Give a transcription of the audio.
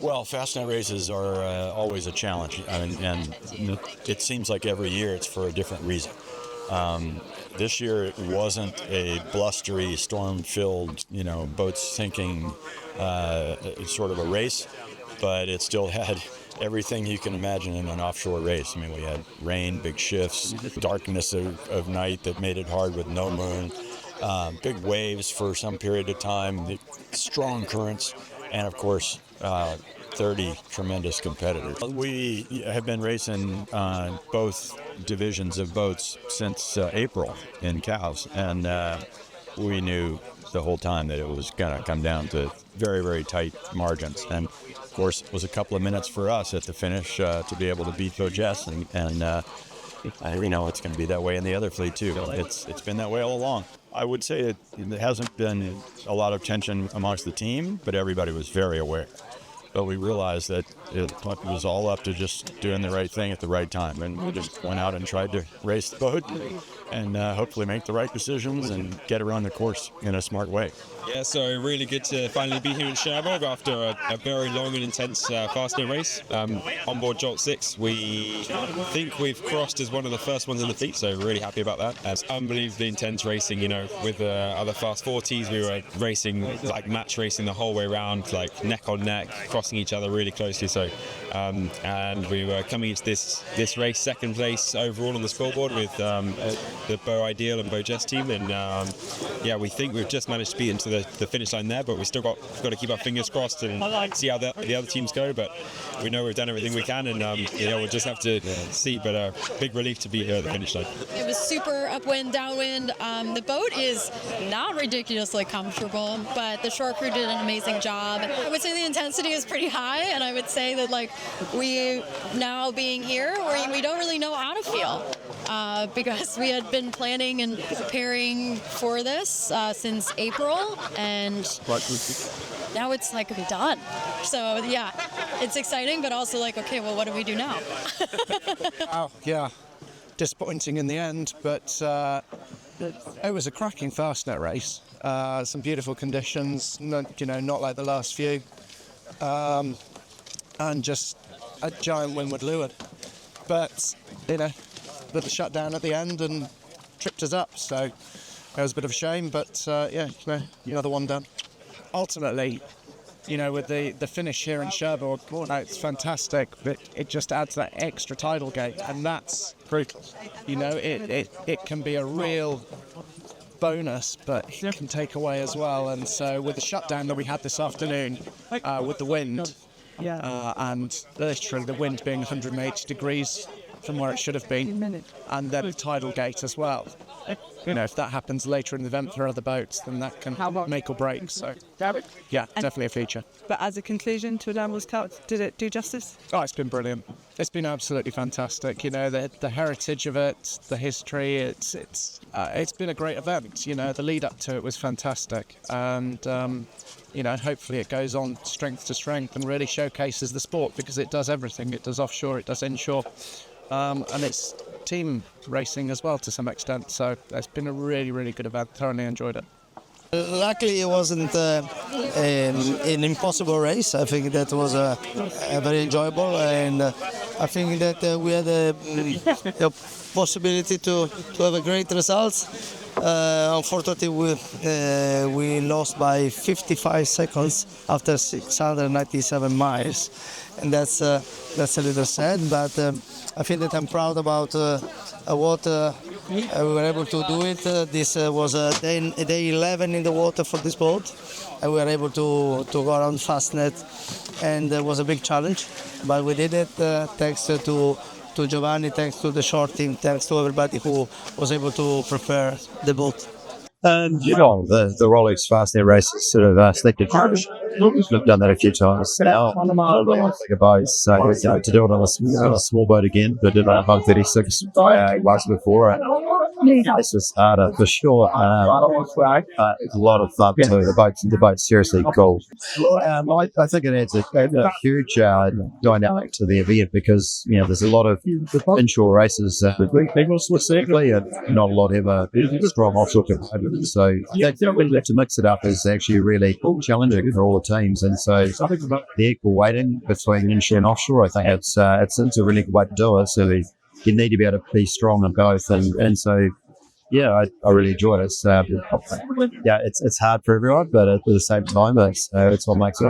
Well, Fastnet races are always a challenge, and it seems like every year it's for a different reason. This year it wasn't a blustery, storm-filled, boats sinking sort of a race, but it still had everything you can imagine in an offshore race. I mean, we had rain, big shifts, darkness of night that made it hard with no moon, big waves for some period of time, strong currents, and of course, 30 tremendous competitors. We have been racing both divisions of boats since April in cows, and we knew the whole time that it was going to come down to very, very tight margins. And of course, it was a couple of minutes for us at the finish to be able to beat Jess, and it's going to be that way in the other fleet too. It's been that way all along. I would say that there hasn't been a lot of tension amongst the team, but everybody was very aware. But we realized that it was all up to just doing the right thing at the right time. And we just went out and tried to race the boat and hopefully make the right decisions and get around the course in a smart way. Yeah, so really good to finally be here in Cherbourg after a very long and intense Fastnet race. On board Jolt 6, we think we've crossed as one of the first ones in the fleet, so really happy about that. It's unbelievably intense racing, with other fast 40s. We were racing, like match racing the whole way around, like neck on neck, crossing each other really closely. So, and we were coming into this race second place overall on the scoreboard with the Beau Ideal and Jess team, and we think we've just managed to beat into the finish line there, but we've still got to keep our fingers crossed and see how the other teams go. But we know we've done everything we can, and we'll just have to see. But big relief to be here at the finish line. It was super upwind, downwind. The boat is not ridiculously comfortable, but the shore crew did an amazing job. I would say the intensity is pretty high, and I would say that we now being here, we don't really know how to feel because we had been planning and preparing for this since April, and now it's done. So yeah, it's exciting, but also okay, well, what do we do now? Yeah, disappointing in the end, but it was a cracking Fastnet race. Some beautiful conditions, not like the last few, and just a giant windward leeward. But with the shutdown at the end and tripped us up, so it was a bit of a shame. But another one done. Ultimately, with the finish here in Cherbourg, it's fantastic, but it just adds that extra tidal gate, and that's brutal. It can be a real bonus, but it can take away as well. And so with the shutdown that we had this afternoon, with the wind, and literally the wind being 180 degrees from where it should have been, and then the tidal gate as well. If that happens later in the event for other boats, then that can make or break. So, yeah, definitely a feature. But as a conclusion to an Admiral's Cup, did it do justice? Oh, it's been brilliant. It's been absolutely fantastic. The heritage of it, the history. It's been a great event. The lead up to it was fantastic, and hopefully it goes on strength to strength and really showcases the sport, because it does everything. It does offshore, it does inshore, and it's team racing as well to some extent. So it's been a really, really good event. Thoroughly enjoyed it. Luckily, it wasn't an impossible race. I think that was a very enjoyable, and I think that we had the possibility to have a great result. Unfortunately, we lost by 55 seconds after 697 miles, and that's a little sad. But I think that I'm proud about what we were able to do it. This was day 11 in the water for this boat, and we were able to go around Fastnet, and it was a big challenge, but we did it thanks to Giovanni, thanks to the short team, thanks to everybody who was able to prepare the boat. And the Rolex Fastnet Race is sort of selected. We've done that a few times now. Bigger boats, so to do it on a small boat again, but did about 136 once before. This was harder for sure. It's a lot of fun too. The boat's seriously cool. I think it adds a huge dynamic to the event because there's a lot of inshore races specifically, and not a lot have a strong offshore component. So to mix it up is actually really challenging for all the teams. And so the equal weighting between inshore and offshore, I think it's a really good way to do it. So you need to be able to be strong in both, and so yeah, I really enjoyed it. It's hard for everyone, but at the same time, it's what makes it